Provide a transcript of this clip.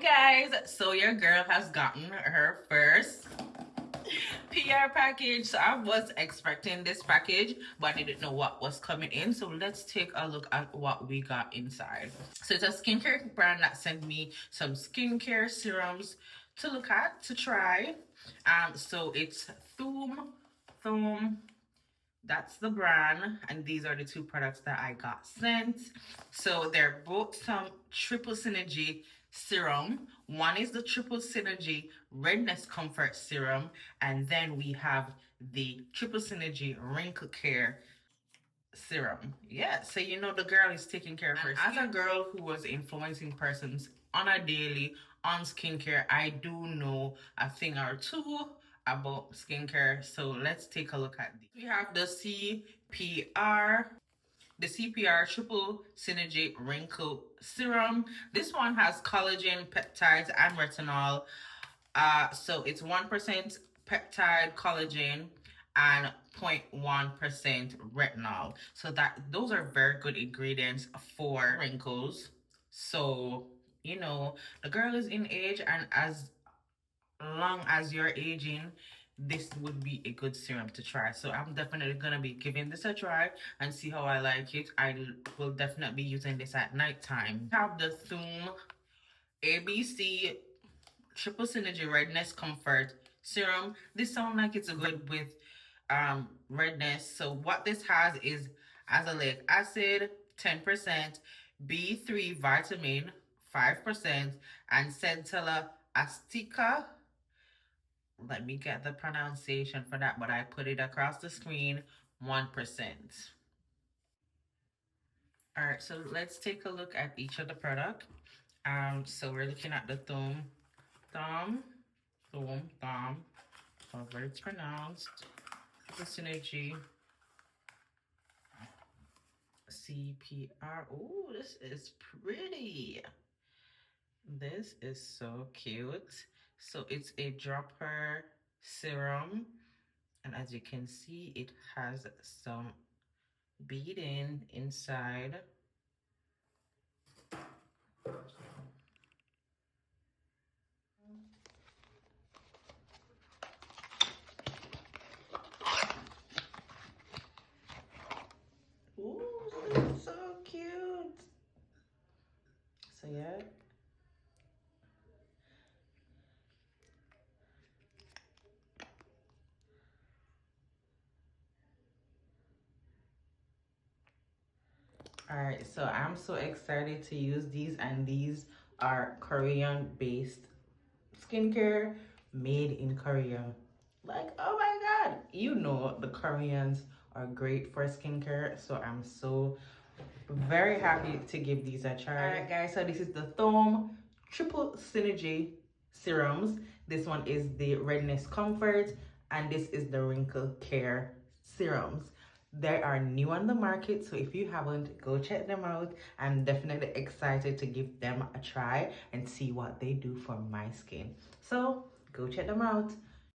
guys, so your girl has gotten her first PR package. So I was expecting this package, but I didn't know what was coming in. So let's take a look at what we got inside. So it's a skincare brand that sent me some skincare serums to look at, to try. So it's Thome, that's the brand, and these are the two products that I got sent. So they're both some triple synergy serum. One is the triple synergy redness comfort serum, and then we have the triple synergy wrinkle care serum. Yeah, so you know the girl is taking care of her skin. As a girl who was influencing persons on a daily on skincare, I do know a thing or two about skincare. So let's take a look at these. We have the CPR Triple Synergy Wrinkle Serum. This one has collagen, peptides, and retinol. So it's 1% peptide collagen and 0.1% retinol. So those are very good ingredients for wrinkles. So, you know, the girl is in age, and as long as you're aging, this would be a good serum to try. So I'm definitely gonna be giving this a try and see how I like it. I will definitely be using this at nighttime. Have the Thome ABC Triple Synergy Redness Comfort Serum. This sounds like it's good with redness. So what this has is azelaic acid, 10%, B3 vitamin, 5%, and Centella astica. Let me get the pronunciation for that, but I put it across the screen, 1%. All right, so let's take a look at each of the product. So we're looking at the Thome, however it's pronounced, the Synergy CPR. Oh, this is pretty. This is so cute. So it's a dropper serum, and as you can see, it has some beading inside. Ooh, this is so cute. So yeah. All right, so I'm so excited to use these, and these are Korean based skincare made in Korea. Like, oh my God, you know, the Koreans are great for skincare. So I'm so very happy to give these a try. All right, guys, so this is the Thome Triple Synergy Serums. This one is the Redness Comfort, and this is the Wrinkle Care Serums. They are new on the market, so if you haven't, go check them out. I'm definitely excited to give them a try and see what they do for my skin. So go check them out.